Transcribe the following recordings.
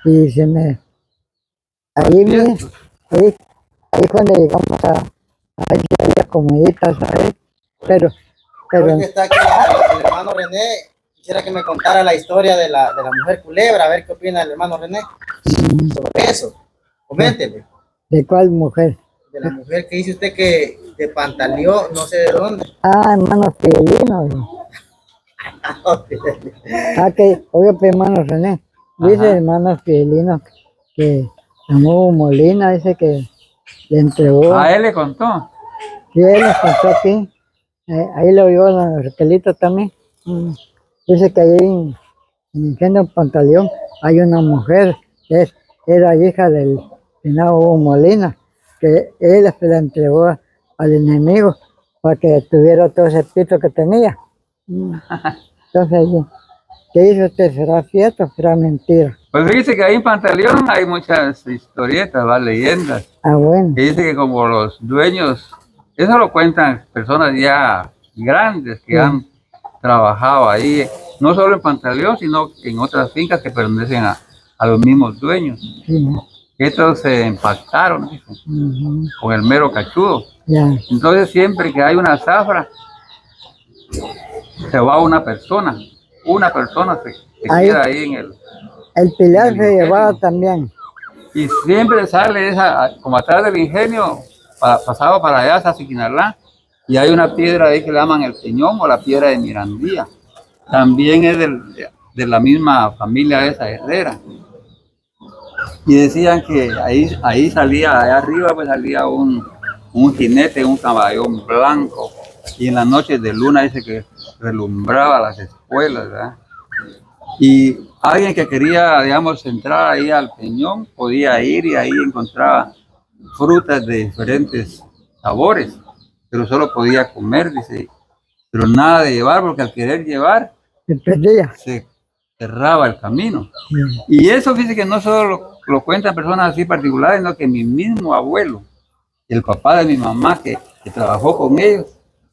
y se me, ahí, ahí, ahí cuando llegamos a ese había comiditas, ¿sabes? Pero, pero, Hoy que está aquí el hermano René, quisiera que me contara la historia de la mujer culebra, a ver qué opina el hermano René sobre eso. Coméntele. ¿de cuál mujer? De la mujer que dice usted que de Pantaleón, no sé de dónde. Ah, hermano Fidelino. Ah, que, oye, pues, hermano René, dice Ajá. hermano Fidelino que llamó Molina, dice que le entregó. A él le contó. Sí, él nos contó aquí, ahí lo vio la Raquelita también. Dice que ahí en Ingenio Pantaleón hay una mujer que era hija del senador Hugo Molina, que él se la entregó al enemigo para que tuviera todo ese pito que tenía. Entonces, ¿qué hizo usted? ¿Será cierto o será mentira? Pues fíjese que ahí en Pantaleón hay muchas historietas, ¿va? Leyendas, Ah, bueno. que dice que como los dueños, eso lo cuentan personas ya grandes que han trabajado ahí, no solo en Pantaleón, sino en otras fincas que pertenecen a los mismos dueños. Sí, Estos se impactaron, dicen, con el mero cachudo. ya. Entonces siempre que hay una zafra, se va una persona se queda ahí en el pilar en el se llevaba ingenio. también. Y siempre sale esa, como atrás del ingenio, pasado para allá hasta Siquinalá, y hay una piedra ahí que le llaman el Peñón o la piedra de Mirandía. También es de la misma familia esa Herrera. Y decían que ahí salía, allá arriba pues salía un jinete, un caballón blanco, y en las noches de luna dice que relumbraba las espuelas, ¿verdad? Y alguien que quería, digamos, entrar ahí al peñón podía ir y ahí encontraba frutas de diferentes sabores, pero solo podía comer, dice, pero nada de llevar, porque al querer llevar Se perdía. se cerraba el camino. Y eso, fíjese que no solo lo cuentan personas así particulares, sino que mi mismo abuelo, el papá de mi mamá que trabajó con ellos,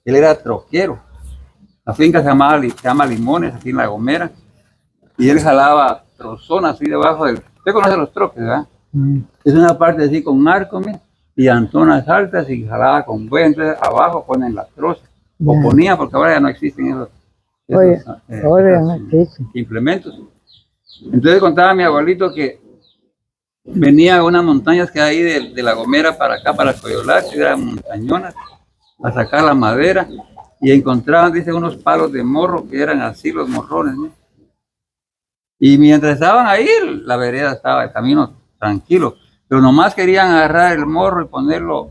él era troquero. La finca se llama Limones, aquí en La Gomera, y él jalaba trozonas así debajo del... Usted conoce los troques, ¿verdad? Es una parte así con arco, y antonas altas y jalaba con buey, entonces abajo ponen la troza, o ponía, porque ahora ya no existen esos implementos. Entonces contaba mi abuelito que venía a unas montañas que hay de La Gomera para acá, para Coyolar, que eran montañonas, a sacar la madera, y encontraban, dice, unos palos de morro que eran así los morrones, ¿no? Y mientras estaban ahí, la vereda estaba, el camino tranquilo, pero nomás querían agarrar el morro y ponerlo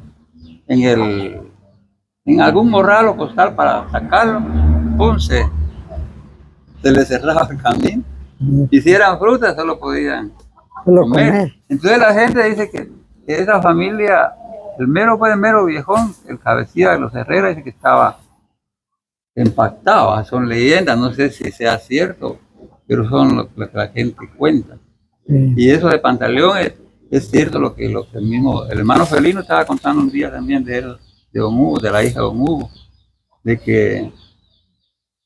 en algún morral o costal para sacarlo, ¡pum! Se les cerraba el camino. Y si eran frutas, solo podían comer. Entonces la gente dice que esa familia, el mero viejón, el cabecilla de los Herrera, dice que estaba impactado. Son leyendas, no sé si sea cierto, pero son lo que la gente cuenta. Y eso de Pantaleón es cierto lo que el mismo, el hermano Felino estaba contando un día también de él, de Don Hugo, de la hija de Don Hugo, de que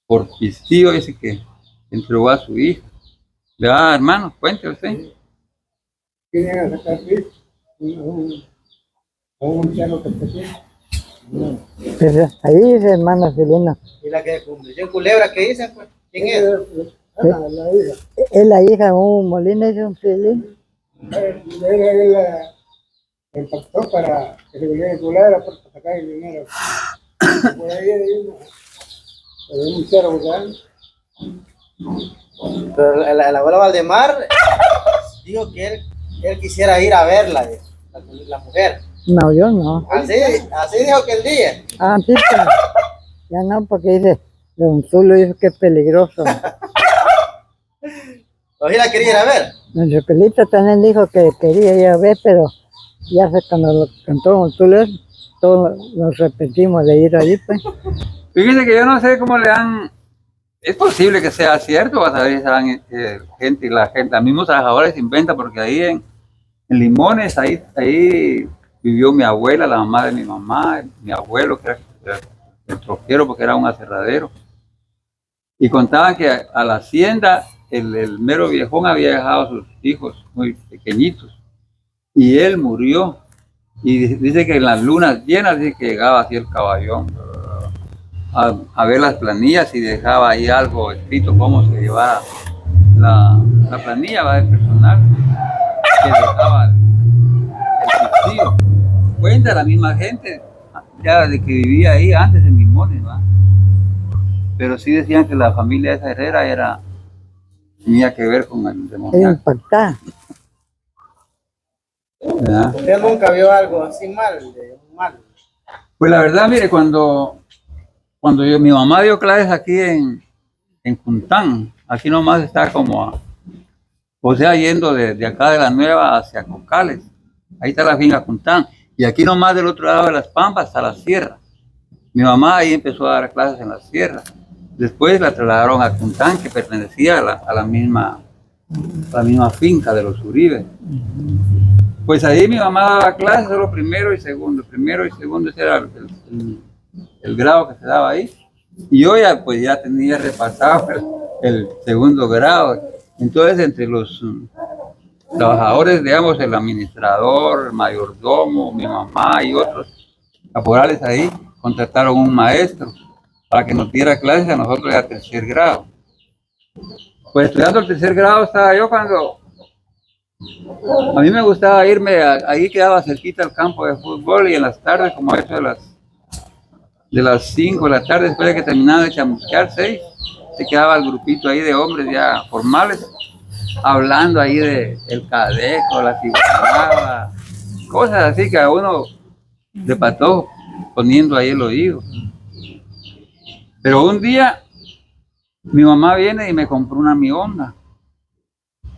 por pistillo dice que entregó a su hija. Hermano, cuente usted. ¿Quieren sacar un cerro que pequeño? Pero ahí dice hermano Felino. ¿Y la que convirtió en culebra qué dicen, pues? ¿Quién es? La hija. Es la hija de un Molina, es un Felino. Él impactó para que se volviera culebra para sacar el dinero. Por ahí hay un cerro grande. Pero el abuelo Valdemar dijo que él quisiera ir a verla, la mujer. No, yo no. Así dijo que el día. Ah, sí, pero ya no, porque dice, Don Zulo dijo que es peligroso. ¿O sí la quería ir a ver? Don Raquelita también dijo que quería ir a ver, pero ya sé cuando lo cantó Don Zulo, todos nos repetimos de ir allí, pues. Fíjese que yo no sé cómo le han... Es posible que sea cierto, vas a ver, gente y la gente, los mismos trabajadores se inventan, porque ahí en Limones, ahí vivió mi abuela, la mamá de mi mamá, mi abuelo, que era el troquero, porque era un aserradero. Y contaban que a la hacienda el mero viejón había dejado a sus hijos muy pequeñitos y él murió. Y dice que en las lunas llenas dice que llegaba así el caballón a ver las planillas y dejaba ahí algo escrito cómo se llevaba la planilla, ¿va? Del personal que dejaba el tío. Cuenta la misma gente ya de que vivía ahí antes en Limones, ¿va? Pero sí decían que la familia de esa Herrera tenía que ver con el Era demoníaco, impactada. ¿verdad? Usted nunca vio algo así mal, de un mal. Pues la verdad, mire, cuando mi mamá dio clases aquí en Cuntán, aquí nomás está como, o sea, yendo de acá de la Nueva hacia Cocales, ahí está la finca Cuntán, y aquí nomás del otro lado de las Pampas está la sierra. Mi mamá ahí empezó a dar clases en la sierra, después la trasladaron a Cuntán, que pertenecía a la misma finca de los Uribe. Pues ahí mi mamá daba clases solo primero y segundo, ese era el grado que se daba ahí. Y yo ya tenía repasado el segundo grado. Entonces entre los trabajadores, digamos, el administrador, el mayordomo, mi mamá y otros caporales ahí, contrataron un maestro para que nos diera clases a nosotros de tercer grado. Pues estudiando el tercer grado estaba yo cuando a mí me gustaba irme, ahí quedaba cerquita el campo de fútbol y en las tardes, como eso de las 5 de la tarde, después de que terminaba de chamusquear 6, se quedaba el grupito ahí de hombres ya formales, hablando ahí de el cadejo, la ciguanaba, cosas así que a uno le pató poniendo ahí el oído. Pero un día mi mamá viene y me compró una Mi Honda.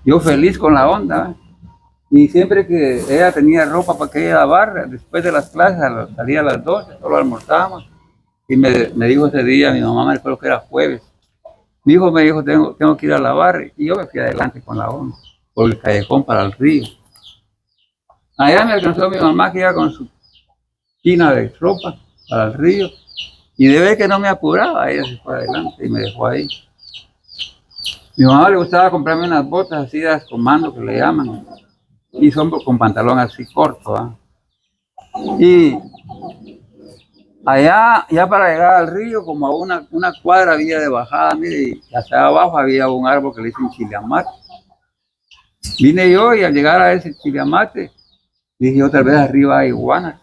Yo feliz con la Honda, ¿eh? Y siempre que ella tenía ropa para que ella lavara, después de las clases, salía a las 12, solo almorzábamos. Y me dijo ese día, mi mamá me recuerdo que era jueves, mi hijo me dijo, tengo que ir a lavar, y yo me fui adelante con la Honda, por el callejón para el río. Allá me alcanzó mi mamá que iba con su tina de ropa para el río, y de ver que no me apuraba, ella se fue adelante y me dejó ahí. Mi mamá le gustaba comprarme unas botas así de comando que le llaman, y son con pantalón así corto, ¿eh? Y allá, ya para llegar al río, como a una cuadra había de bajada, mire, y hacia abajo había un árbol que le dicen chiliamate. Vine yo y al llegar a ese chiliamate, dije otra vez arriba hay iguanas.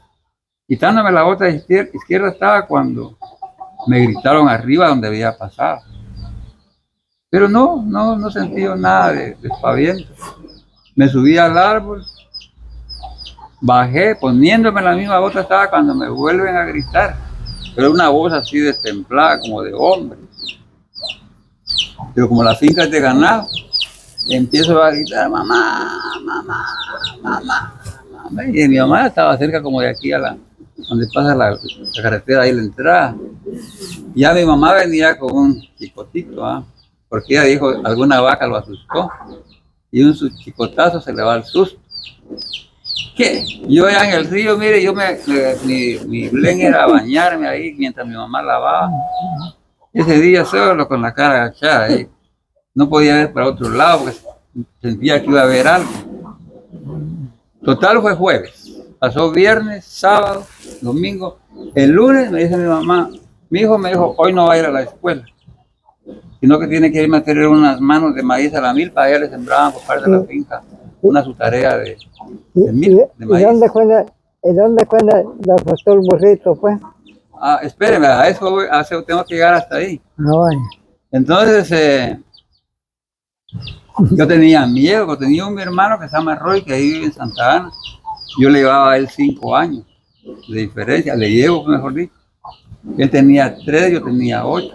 Quitándome la bota izquierda estaba cuando me gritaron arriba donde había pasado. Pero no sentí nada de espaviento. Me subí al árbol, bajé, poniéndome la misma bota estaba cuando me vuelven a gritar. Pero una voz así destemplada, como de hombre. Pero como la finca es de ganado, empiezo a gritar, mamá, mamá, mamá, mamá. Y mi mamá estaba cerca como de aquí donde pasa la carretera ahí la entrada. Ya mi mamá venía con un chicotito, ¿ah? Porque ella dijo, alguna vaca lo asustó. Y un chicotazo se le va al susto. ¿Qué? Yo allá en el río, mire, mi blen era bañarme ahí mientras mi mamá lavaba. Ese día solo con la cara agachada ahí. No podía ver para otro lado porque sentía que iba a haber algo. Total fue jueves. Pasó viernes, sábado, domingo. El lunes me dice mi mamá, mi hijo me dijo, hoy no va a ir a la escuela, sino que tiene que irme a tener unas manos de maíz a la milpa. Allá le sembraban por parte de la finca su tarea de maíz. ¿Y dónde fue la pasó el burrito, pues? Ah, espéreme, a eso tengo que llegar hasta ahí. No, bueno. Entonces, yo tenía miedo, tenía un hermano que se llama Roy, que ahí vive en Santa Ana. Yo le llevaba a él 5 años de diferencia, le llevo, mejor dicho. Él tenía 3, yo tenía 8.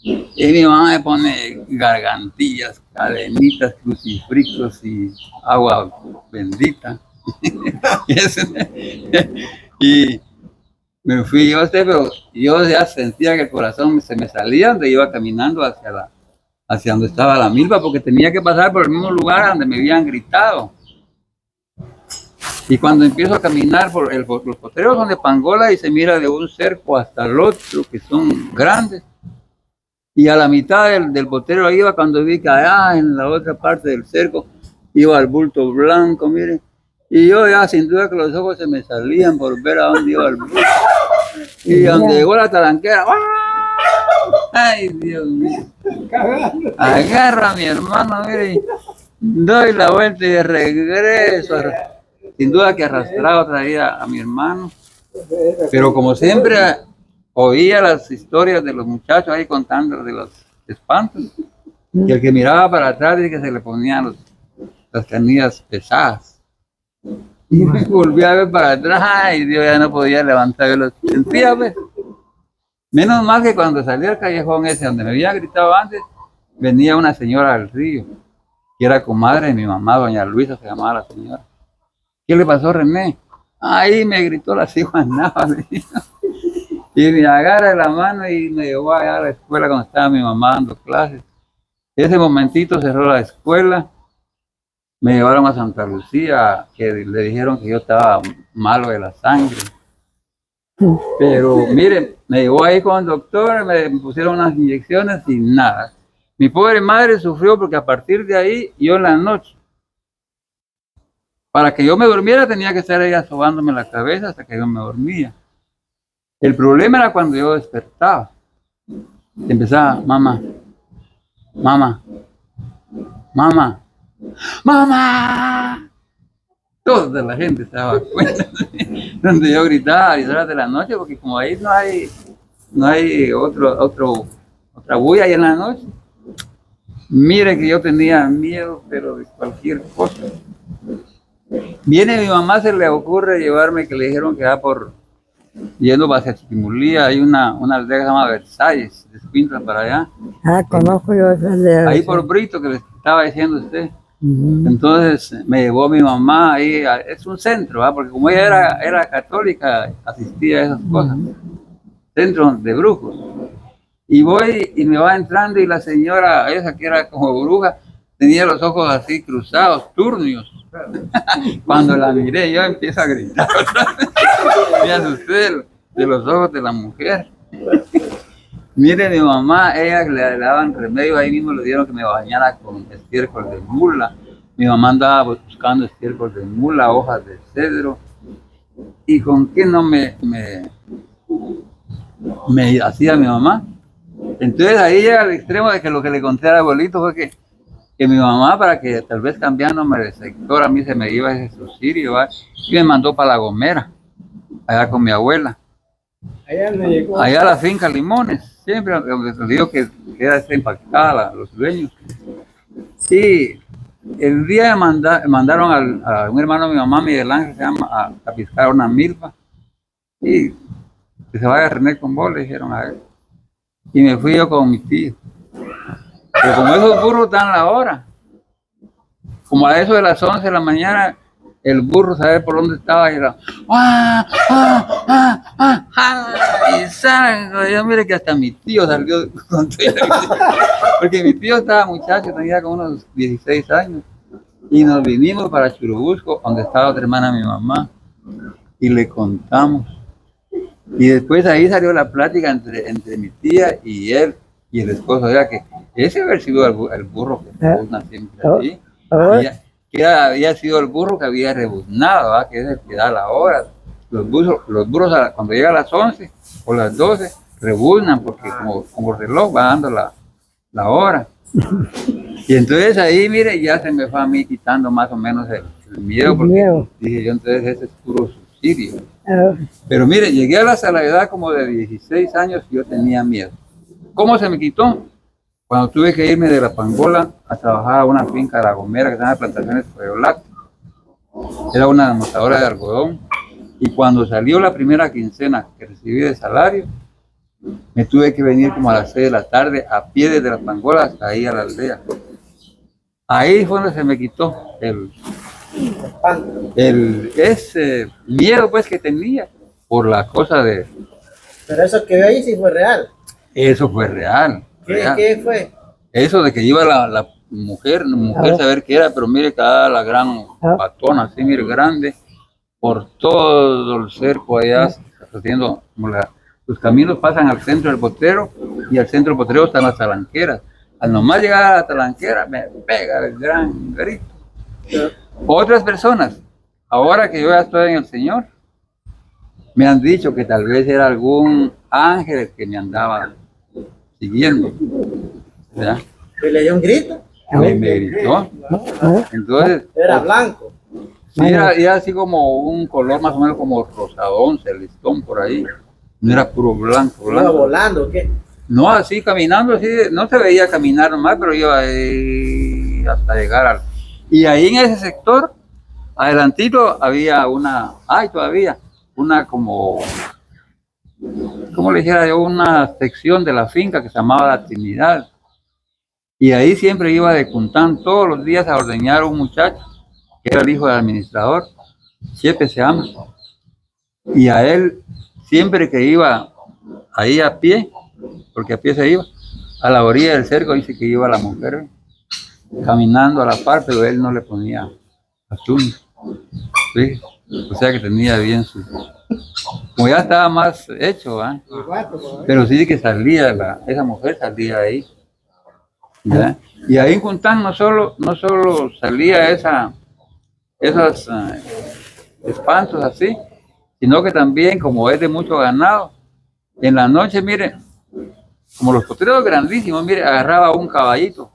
Y mi mamá me pone gargantillas, cadenitas, crucifixos y agua bendita. Y me fui yo, pero yo ya sentía que el corazón se me salía donde iba caminando hacia donde estaba la milpa, porque tenía que pasar por el mismo lugar donde me habían gritado. Y cuando empiezo a caminar por los potreros son de pangola y se mira de un cerco hasta el otro, que son grandes. Y a la mitad del potrero iba cuando vi que allá en la otra parte del cerco iba el bulto blanco, miren. Y yo ya sin duda que los ojos se me salían por ver a dónde iba el bulto. Y donde llegó la talanquera, ¡ah! ¡Ay, Dios mío! Agarro a mi hermano, mire, y doy la vuelta y de regreso. Sin duda que arrastrado traía a mi hermano. Pero como siempre oía las historias de los muchachos ahí contando de los espantos, y el que miraba para atrás y que se le ponían las canillas pesadas. Y me volví a ver para atrás y Dios ya no podía levantar, yo lo sentía, pues. Menos mal que cuando salí al callejón ese donde me había gritado antes, venía una señora al río, que era comadre de mi mamá, doña Luisa se llamaba la señora. ¿Qué le pasó, René? Ahí me gritó la ciguanaba, y me agarra de la mano y me llevó allá a la escuela cuando estaba mi mamá dando clases. Ese momentito cerró la escuela, me llevaron a Santa Lucía, que le dijeron que yo estaba malo de la sangre. Pero miren, me llevó ahí con el doctor, me pusieron unas inyecciones y nada. Mi pobre madre sufrió porque a partir de ahí, yo en la noche, para que yo me durmiera tenía que estar ella sobándome la cabeza hasta que yo me dormía. El problema era cuando yo despertaba. Empezaba, mamá, mamá, mamá, mamá. Toda la gente estaba cuenta donde yo gritaba a las horas de la noche, porque como ahí no hay otra bulla ahí en la noche. Mire que yo tenía miedo, pero de cualquier cosa. Viene mi mamá, se le ocurre llevarme, que le dijeron que va yendo hacia Chiquimulía, hay una aldea que se llama Versalles, de Escuintla para allá. Ah, conozco yo esa aldea. Ahí por Brito, que le estaba diciendo usted. Entonces me llevó mi mamá ahí, es un centro, ¿va? Porque como ella era católica, asistía a esas cosas, centro de brujos. Y voy y me va entrando y la señora, esa que era como bruja, tenía los ojos así cruzados, turnios. Cuando la miré yo empiezo a gritar otra vez. Me asusté de los ojos de la mujer. Mire, mi mamá, ella le daban remedio, ahí mismo le dieron que me bañara con estiércol de mula. Mi mamá andaba buscando estiércol de mula, hojas de cedro. ¿Y con qué no me hacía mi mamá? Entonces ahí llega al extremo de que lo que le conté al abuelito fue que mi mamá, para que tal vez cambiándome de sector, a mí se me iba ese subsidio, ¿va? Y me mandó para La Gomera, allá con mi abuela. Allá a la finca Limones, siempre, donde les digo que era impactada los dueños. Sí, el día mandaron a un hermano de mi mamá, Miguel Ángel, se llama, a piscar una milpa. Y que se vaya a René con vos, le dijeron a él. Y me fui yo con mi tío. Pero como esos burros están a la hora, como a eso de las 11 de la mañana, el burro sabe por dónde estaba y era y salgo. Yo mire que hasta mi tío salió con porque mi tío estaba muchacho, tenía como unos 16 años y nos vinimos para Churubusco, donde estaba otra hermana de mi mamá, y le contamos. Y después ahí salió la plática entre mi tía y él y el esposo, era que ese había sido el burro que rebuzna siempre allí. Que había sido el burro que había rebuznado, ¿va? Que es el que da la hora. Los burros cuando llega a las 11 o las 12 rebuznan porque como reloj va dando la hora. Y entonces ahí, mire, ya se me fue a mí quitando más o menos el miedo, porque dije yo, entonces ese es puro subsidio. Pero mire, llegué a la edad como de 16 años y yo tenía miedo. ¿Cómo se me quitó? Cuando tuve que irme de La Pangola a trabajar a una finca de La Gomera que se llama Plantaciones Pueblac. Era una desmotadora de algodón. Y cuando salió la primera quincena que recibí de salario, me tuve que venir como a las 6 de la tarde a pie desde La Pangola hasta ahí a la aldea. Ahí fue donde se me quitó ese miedo pues que tenía por la cosa de... Pero eso que vio ahí sí fue real. Eso fue real. ¿Qué fue? Eso de que iba la mujer saber qué era, pero mire cada la gran patona, así mire grande, por todo el cerco allá, haciendo como Los caminos pasan al centro del potrero y al centro del potrero están las talanqueras. Al nomás llegar a la talanquera me pega el gran grito. Otras personas, ahora que yo ya estoy en el Señor, me han dicho que tal vez era algún ángel que me andaba siguiendo. ¿Verdad? Y le dio un grito. Me gritó. Entonces, Era blanco. sí, era así como un color más o menos como rosadón, celestón por ahí. No era puro blanco, ¿Iba blanco. volando o qué? No, así caminando, así, no se veía caminar nomás, pero iba ahí hasta llegar al... Y ahí en ese sector, adelantito, había todavía, una como, ¿cómo le dijera yo? Una sección de la finca que se llamaba La Trinidad. Y ahí siempre iba de Cuntán todos los días a ordeñar a un muchacho, que era el hijo del administrador, Chepe se llama. Y a él, siempre que iba ahí a pie, porque a pie se iba, a la orilla del cerco dice que iba la mujer caminando a la par, pero él no le ponía asunto. ¿Sí? O sea que tenía bien su... Como ya estaba más hecho, ¿eh? Pero sí que salía, esa mujer salía ahí. ¿Ya? Y ahí en Cuntán no solo salía esos espantos así, sino que también, como es de mucho ganado, en la noche, mire, como los potreros grandísimos, mire, agarraba un caballito,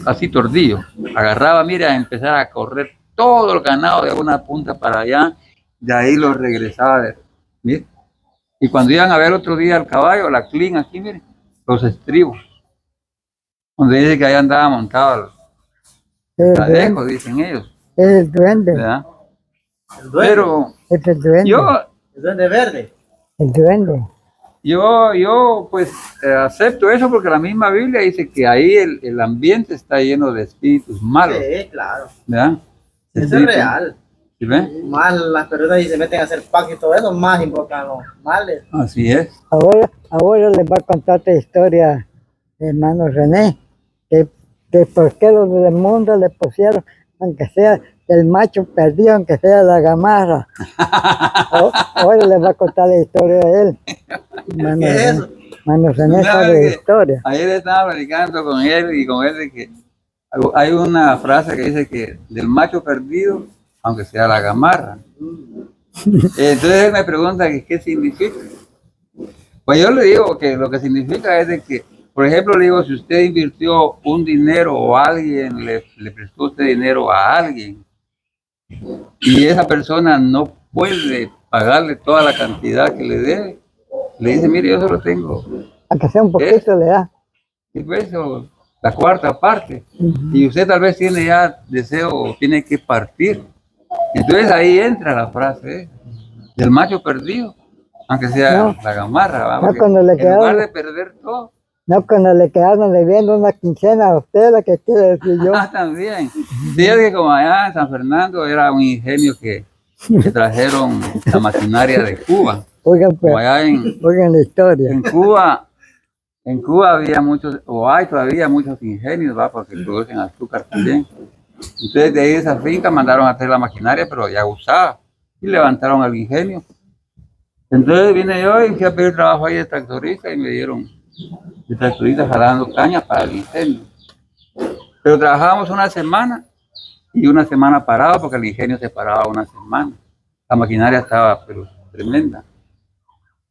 así tordillo, agarraba, mire, a empezar a correr todo el ganado de una punta para allá, de ahí lo regresaba, mire, y cuando iban a ver otro día el caballo, la clean aquí, mire, los estribos, donde dice que ahí andaba montado el cadejo, dicen ellos, Es el duende, ¿verdad? El duende. Pero es el duende, El duende verde. el duende. yo pues acepto eso porque la misma Biblia dice que ahí el ambiente está lleno de espíritus malos, Sí, claro. ¿verdad? Eso es Espíritus, real. ¿sí ve? Más las personas y se meten a hacer pactos y todo eso, más invocan los males. Así es. Ahora les voy a contar esta historia, hermano René, que por qué los del mundo le pusieron, aunque sea el macho perdido, aunque sea la gamarra. Ahora les voy a contar la historia de él. Hermano ¿Qué es René, eso? hermano René ¿Sabe sabe de qué? historia. Ayer estaba platicando con él y con él de que hay una frase que dice que del macho perdido, aunque sea la gamarra. Entonces él me pregunta que qué significa. Pues yo le digo que lo que significa es de que, por ejemplo, le digo, si usted invirtió un dinero o alguien le prestó usted dinero a alguien y esa persona no puede pagarle toda la cantidad que le debe, le dice, mire, yo solo tengo Aunque sea un poquito le da. y pesos, la cuarta parte, y usted tal vez tiene ya deseo o tiene que partir. Entonces ahí entra la frase del macho perdido, aunque sea No. la gamarra, ¿va? No, Porque cuando le en lugar quedaron- de perder todo, No, cuando le quedaron debiendo una quincena a usted, la que quiere decir yo. también. Sí, es que como allá en San Fernando era un ingenio que trajeron la maquinaria de Cuba. Oigan, Como pues, allá en oigan la historia. En Cuba había muchos, o hay todavía muchos ingenios, ¿va? Porque producen azúcar también. Entonces de ahí de esa finca mandaron a hacer la maquinaria, pero ya usada, y levantaron el ingenio. Entonces vine yo y fui a pedir trabajo ahí de tractorista y me dieron de tractorista jalando caña para el ingenio. Pero trabajábamos una semana y una semana parado porque el ingenio se paraba una semana. La maquinaria estaba pero tremenda.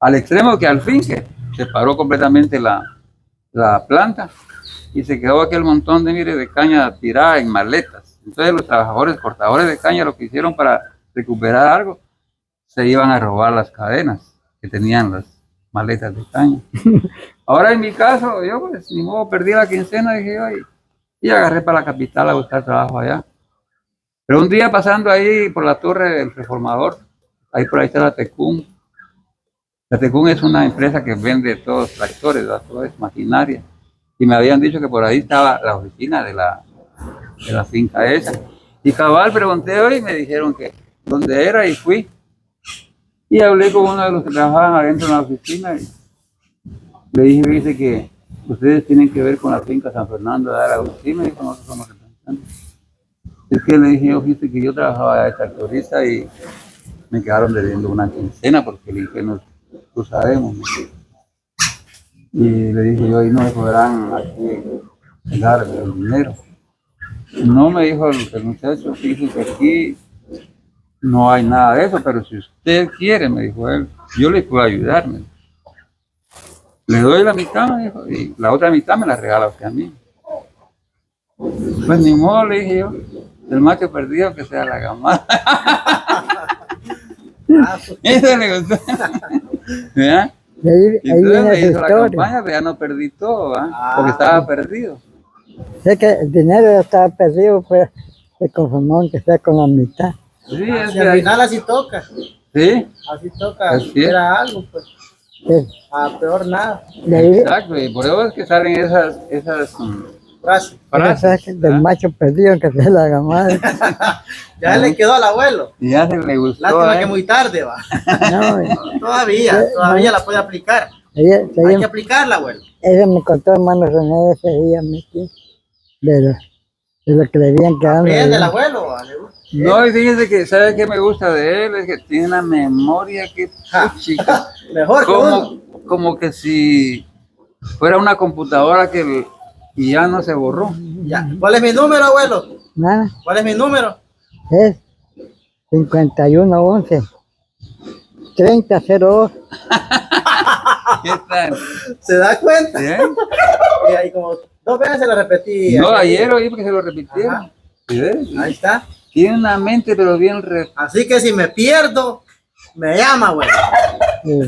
Al extremo que al fin que se paró completamente la planta y se quedó aquel montón de, mire, de caña tirada en maletas. Entonces los trabajadores, cortadores de caña, lo que hicieron para recuperar algo, se iban a robar las cadenas que tenían las maletas de caña. Ahora en mi caso, yo pues ni modo, perdí la quincena, dije yo, y agarré para la capital a buscar trabajo allá. Pero un día pasando ahí por la torre del Reformador, ahí por ahí está la Tecún. La Tecún es una empresa que vende todos tractores, ¿verdad? Todo es maquinaria. Y me habían dicho que por ahí estaba la oficina de la finca esa. Y cabal pregunté hoy y me dijeron que dónde era y fui. Y hablé con uno de los que trabajaban adentro de la oficina y le dije, dice que ustedes tienen que ver con la finca San Fernando de Aragosí, me dijo, nosotros somos representantes. Es que le dije, yo, fíjate que yo trabajaba de tractorista y me quedaron debiendo una quincena porque el ingenio lo sabemos. ¿No? Y le dije yo, y no me podrán aquí dar el dinero. No, me dijo el muchacho, dice que aquí no hay nada de eso, pero si usted quiere, me dijo él, yo le puedo ayudar. Me dijo. Le doy la mitad, me dijo, y la otra mitad me la regala usted a mí. Pues ni modo, le dije yo, el macho perdido que sea la gamada. Eso le gustó. ¿Verdad? Y ahí Entonces viene me su hizo la historia. campaña, pero ya no perdí todo, ¿verdad? Porque estaba perdido. Sé que el dinero ya estaba perdido, pues se conformó en que sea con la mitad. Sí, es Si que al final así toca. sí, Así toca. Así es. Era algo, pues. Sí. A peor nada. De ahí exacto, y por eso es que salen esas Frase. frases. del ¿verdad? macho perdido que sea la gamada. Ya le quedó al abuelo. Y ya se le gustó. Lástima que muy tarde va. No, Todavía la puede aplicar. ella, Hay que aplicarla, abuelo. ella me contó, hermano René, ese día, de lo que le habían quedado. Aprende el abuelo, va, le gusta. No, y fíjese que, ¿sabe qué me gusta de él? Es que tiene una memoria que chica. Mejor que uno. Como que si fuera una computadora y ya no se borró. Ya. ¿Cuál es mi número, abuelo? Nada, ¿Cuál es mi número? es 5111 3002. ¿Qué tal? ¿Se da cuenta? ¿Bien? Y ahí como 2 veces lo repetí. No, ayer oí porque se lo repitieron. Ajá. ¿Sí ves? Ahí está. Tiene una mente, pero bien Así que si me pierdo, me llama, abuelo. Sí.